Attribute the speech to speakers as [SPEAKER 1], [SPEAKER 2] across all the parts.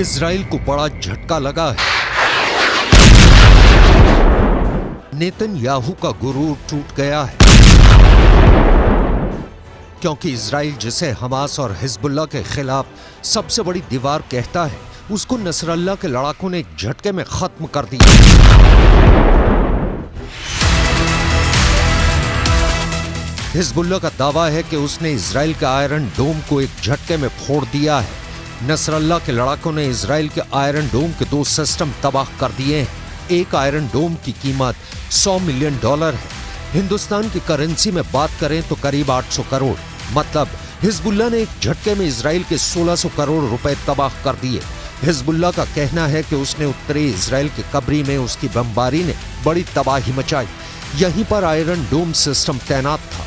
[SPEAKER 1] Israel को बड़ा झटका लगा है। नेतन्याहू का गुरूर टूट गया है, क्योंकि इजराइल जिसे हमास और हिजबुल्लाह के खिलाफ सबसे बड़ी दीवार कहता है, उसको नसरल्लाह के लड़ाकों ने एक झटके में खत्म कर दिया। हिजबुल्लाह का दावा है कि उसने इजराइल के आयरन डोम को एक झटके में फोड़ दिया है। नसरल्लाह के लड़ाकों ने इजराइल के आयरन डोम के 2 सिस्टम तबाह कर दिए हैं। एक आयरन डोम की कीमत $100 मिलियन है। हिंदुस्तान की करेंसी में बात करें तो करीब 800 करोड़। मतलब हिजबुल्लाह ने एक झटके में इजराइल के 1600 करोड़ रुपए तबाह कर दिए। हिजबुल्लाह का कहना है कि उसने उत्तरी इजराइल के कब्री में उसकी बमबारी ने बड़ी तबाही मचाई। यहीं पर आयरन डोम सिस्टम तैनात था।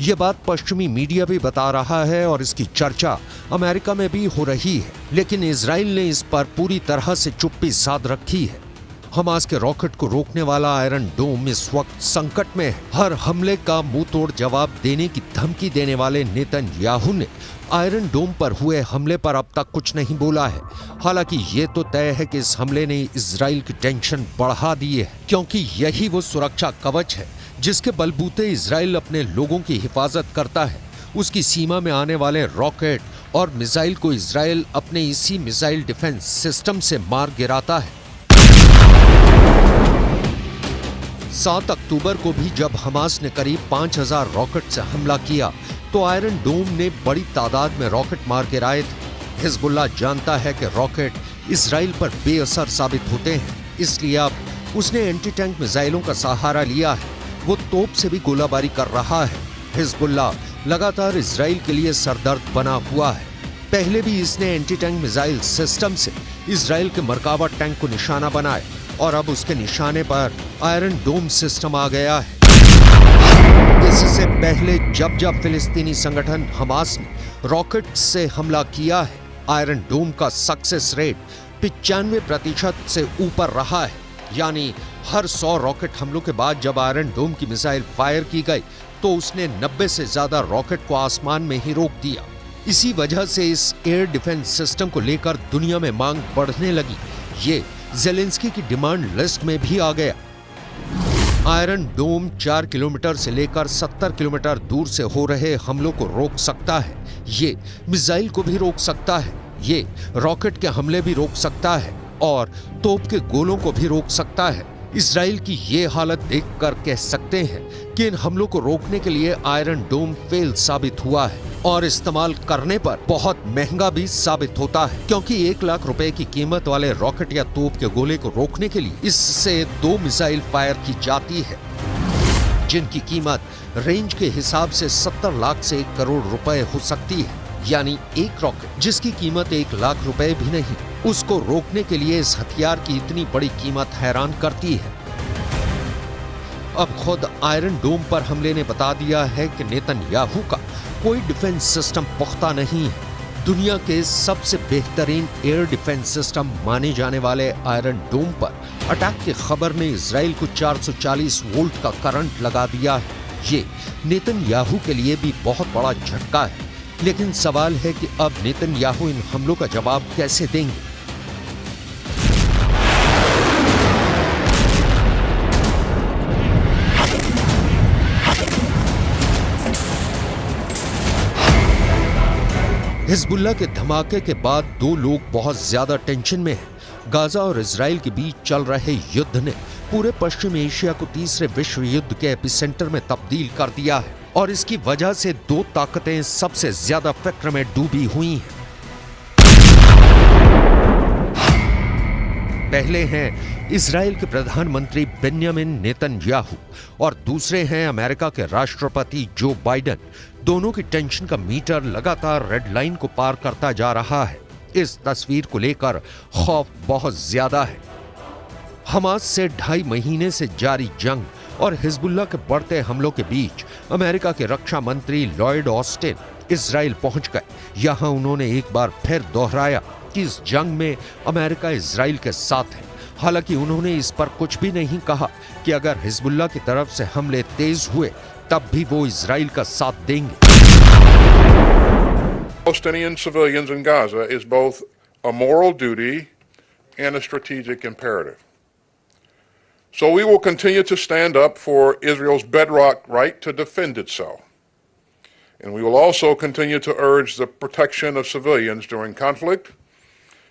[SPEAKER 1] यह बात पश्चिमी मीडिया भी बता रहा है और इसकी चर्चा अमेरिका में भी हो रही है, लेकिन इजराइल ने इस पर पूरी तरह से चुप्पी साध रखी है। हमास के रॉकेट को रोकने वाला आयरन डोम इस वक्त संकट में है। हर हमले का मुंह तोड़ जवाब देने की धमकी देने वाले नेतन्याहू ने आयरन डोम पर हुए हमले पर अब तक कुछ नहीं बोला है। हालांकि ये तो तय है कि इस हमले ने इजराइल की टेंशन बढ़ा दी है, क्योंकि यही वो सुरक्षा कवच है जिसके बलबूते इजराइल अपने लोगों की हिफाजत करता है। उसकी सीमा में आने वाले रॉकेट और मिसाइल को इजराइल अपने इसी मिसाइल डिफेंस सिस्टम से मार गिराता है। 7 अक्टूबर को भी जब हमास ने करीब 5000 रॉकेट से हमला किया तो आयरन डोम ने बड़ी तादाद में रॉकेट मार गिराए थे। हिजबुल्लाह जानता है कि रॉकेट इजराइल पर बेअसर साबित होते हैं, इसलिए अब उसने एंटी टैंक मिसाइलों का सहारा लिया है। वो तोप से भी गोलाबारी कर रहा है। हिजबुल्लाह लगातार इजराइल के लिए सरदर्द बना हुआ है। पहले भी इसने एंटी टैंक मिसाइल सिस्टम से इजराइल के मरकाबा टैंक को निशाना बनाया और अब उसके निशाने पर आयरन डोम सिस्टम आ गया है। इससे पहले जब जब फिलिस्तीनी संगठन हमास ने रॉकेट से हमला किया है, आयरन डोम का सक्सेस रेट 95% से ऊपर रहा है। यानी हर 100 रॉकेट हमलों के बाद जब आयरन डोम की मिसाइल फायर की गई तो उसने 90 से ज्यादा रॉकेट को आसमान में ही रोक दिया। इसी वजह से इस एयर डिफेंस सिस्टम को लेकर दुनिया में मांग बढ़ने लगी। ये ज़ेलेंस्की की डिमांड लिस्ट में भी आ गया। आयरन डोम 4 किलोमीटर से लेकर 70 किलोमीटर दूर से हो रहे हमलों को रोक सकता है। ये मिसाइल को भी रोक सकता है, ये रॉकेट के हमले भी रोक सकता है और तोप के गोलों को भी रोक सकता है। इजराइल की ये हालत देखकर कह सकते हैं कि इन हमलों को रोकने के लिए आयरन डोम फेल साबित हुआ है और इस्तेमाल करने पर बहुत महंगा भी साबित होता है, क्योंकि 1 लाख रुपए की कीमत वाले रॉकेट या तोप के गोले को रोकने के लिए इससे 2 मिसाइल फायर की जाती है, जिनकी कीमत रेंज के हिसाब से 70 लाख से 1 करोड़ रुपए हो सकती है। यानी एक रॉकेट जिसकी कीमत 1 लाख रुपए भी नहीं, उसको रोकने के लिए इस हथियार की इतनी बड़ी कीमत हैरान करती है। अब खुद आयरन डोम पर हमले ने बता दिया है कि नेतन्याहू का कोई डिफेंस सिस्टम पुख्ता नहीं है। दुनिया के सबसे बेहतरीन एयर डिफेंस सिस्टम माने जाने वाले आयरन डोम पर अटैक की खबर ने इजराइल को 440 वोल्ट का करंट लगा दिया है। ये नेतन्याहू के लिए भी बहुत बड़ा झटका है। लेकिन सवाल है कि अब नेतन्याहू इन हमलों का जवाब कैसे देंगे। हिजबुल्लाह के धमाके के बाद 2 लोग बहुत ज्यादा टेंशन में हैं। गाजा और इजराइल के बीच चल रहे युद्ध ने पूरे पश्चिम एशिया को तीसरे विश्व युद्ध के एपिसेंटर में तब्दील कर दिया है और इसकी वजह से 2 ताकतें सबसे ज्यादा फिक्र में डूबी हुई हैं। पहले हैं इजराइल के प्रधानमंत्री बेंयामिन नेतन्याहू और दूसरे हैं अमेरिका के राष्ट्रपति जो बाइडेन। दोनों की टेंशन का मीटर लगातार रेड लाइन को पार करता जा रहा है। इस तस्वीर को लेकर खौफ बहुत ज्यादा है। हमास से 2.5 महीने से जारी जंग और हिजबुल्लाह के बढ़ते हमलों के बीच अमेरिका के रक्षा मंत्री लॉयड ऑस्टिन इजराइल पहुंच गए। यहां उन्होंने एक बार फिर दोहराया कि इस जंग में अमेरिका इजराइल के साथ है। हालांकि उन्होंने इस पर कुछ भी नहीं कहा कि अगर हिजबुल्लाह की तरफ से हमले तेज हुए तब भी वो इजराइल का साथ देंगे।
[SPEAKER 2] Palestinian civilians in Gaza is both a moral duty and a strategic imperative. So we will continue to stand up for Israel's bedrock right to defend itself. And we will also continue to urge the protection of civilians during conflict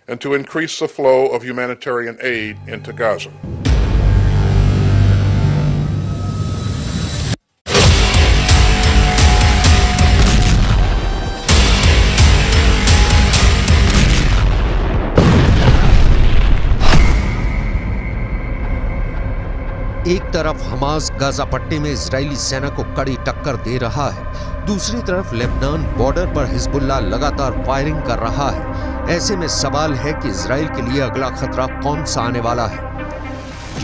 [SPEAKER 2] and to increase the flow of humanitarian aid into Gaza.
[SPEAKER 1] एक तरफ Hamas Gaza पट्टी में Israeli सेना को कड़ी टक्कर दे रहा है, दूसरी तरफ लेबनान बॉर्डर पर हिजबुल्लाह लगातार फायरिंग कर रहा है। ऐसे में सवाल है कि इजराइल के लिए अगला खतरा कौन सा आने वाला है।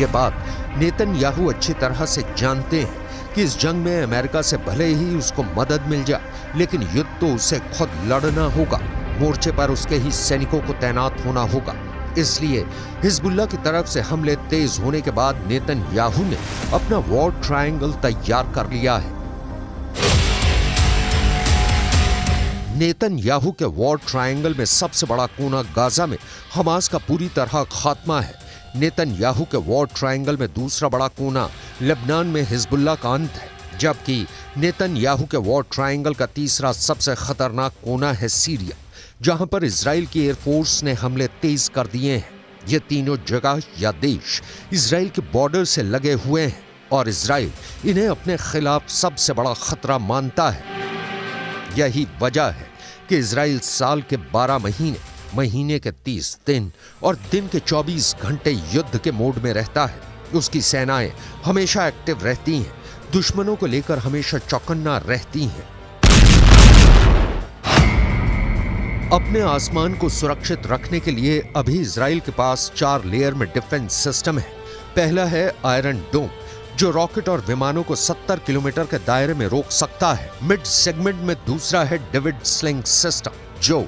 [SPEAKER 1] ये बात नेतन्याहू अच्छी तरह से जानते हैं कि इस जंग में अमेरिका से भले ही उसको मदद मिल जाए, लेकिन युद्ध तो उसे खुद लड़ना होगा। मोर्चे पर उसके ही सैनिकों को तैनात होना होगा। इसलिए हिजबुल्लाह की तरफ से हमले तेज होने के बाद नेतन्याहू ने अपना वॉर ट्रायंगल तैयार कर लिया है। नेतन्याहू के वॉर ट्रायंगल में सबसे बड़ा कोना गाजा में हमास का पूरी तरह खात्मा है। नेतन्याहू के वॉर ट्रायंगल में दूसरा बड़ा कोना लेबनान में हिजबुल्लाह का अंत है, जबकि नेतन्याहू के वॉर ट्रायंगल का तीसरा सबसे खतरनाक कोना है सीरिया, जहां पर इजराइल की एयरफोर्स ने हमले तेज कर दिए हैं। ये तीनों जगह या देश इजराइल के बॉर्डर से लगे हुए हैं और इजराइल इन्हें अपने खिलाफ सबसे बड़ा खतरा मानता है। यही वजह है कि इजराइल साल के 12 महीने, महीने के 30 दिन और दिन के 24 घंटे युद्ध के मोड में रहता है। उसकी सेनाएं हमेशा एक्टिव रहती हैं, दुश्मनों को लेकर हमेशा चौकन्ना रहती हैं। अपने आसमान को सुरक्षित रखने के लिए अभी इजराइल के पास 4 लेयर में डिफेंस सिस्टम है। पहला है आयरन डोम, जो रॉकेट और विमानों को 70 किलोमीटर के दायरे में रोक सकता है। मिड सेगमेंट में दूसरा है डेविड स्लिंग सिस्टम, जो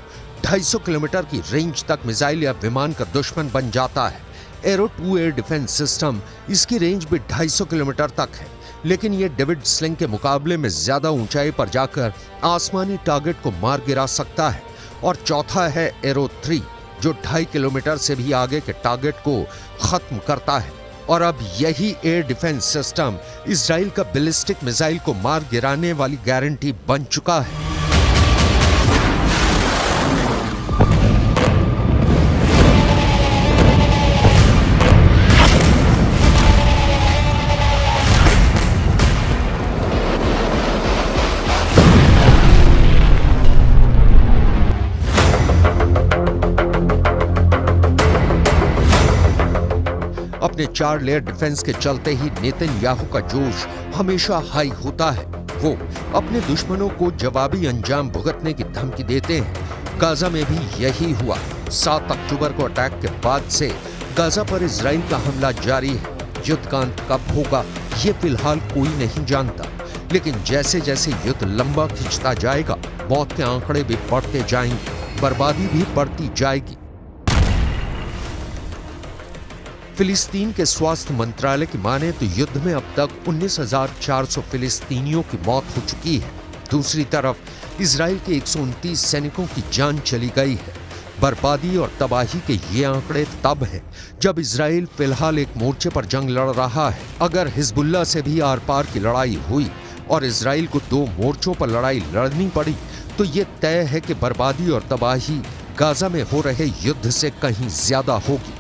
[SPEAKER 1] 250 किलोमीटर की रेंज तक मिसाइल या विमान का दुश्मन बन जाता है। एरो 2 एयर डिफेंस सिस्टम, इसकी रेंज भी 250 किलोमीटर तक है, लेकिन यह डेविड स्लिंग के मुकाबले में ज्यादा ऊंचाई पर जाकर आसमानी टारगेट को मार गिरा सकता है। और चौथा है एरो 3, जो 2.5 किलोमीटर से भी आगे के टारगेट को खत्म करता है। और अब यही एयर डिफेंस सिस्टम इजराइल का बैलिस्टिक मिसाइल को मार गिराने वाली गारंटी बन चुका है। अपने 4 लेयर डिफेंस के चलते ही नेतन्याहू का जोश हमेशा हाई होता है। वो अपने दुश्मनों को जवाबी अंजाम भुगतने की धमकी देते हैं। गाजा में भी यही हुआ। 7 अक्टूबर को अटैक के बाद से गाजा पर इजराइल का हमला जारी है। युद्ध का अंत कब होगा ये फिलहाल कोई नहीं जानता, लेकिन जैसे जैसे युद्ध लंबा खिंचता जाएगा, मौत के आंकड़े भी बढ़ते जाएंगे, बर्बादी भी बढ़ती जाएगी। फिलिस्तीन के स्वास्थ्य मंत्रालय की माने तो युद्ध में अब तक 19,400 फिलिस्तीनियों की मौत हो चुकी है। दूसरी तरफ इजराइल के 129 सैनिकों की जान चली गई है। बर्बादी और तबाही के ये आंकड़े तब हैं जब इजराइल फिलहाल एक मोर्चे पर जंग लड़ रहा है। अगर हिजबुल्लाह से भी आर पार की लड़ाई हुई और इजराइल को 2 मोर्चों पर लड़ाई लड़नी पड़ी, तो ये तय है कि बर्बादी और तबाही गाजा में हो रहे युद्ध से कहीं ज्यादा होगी।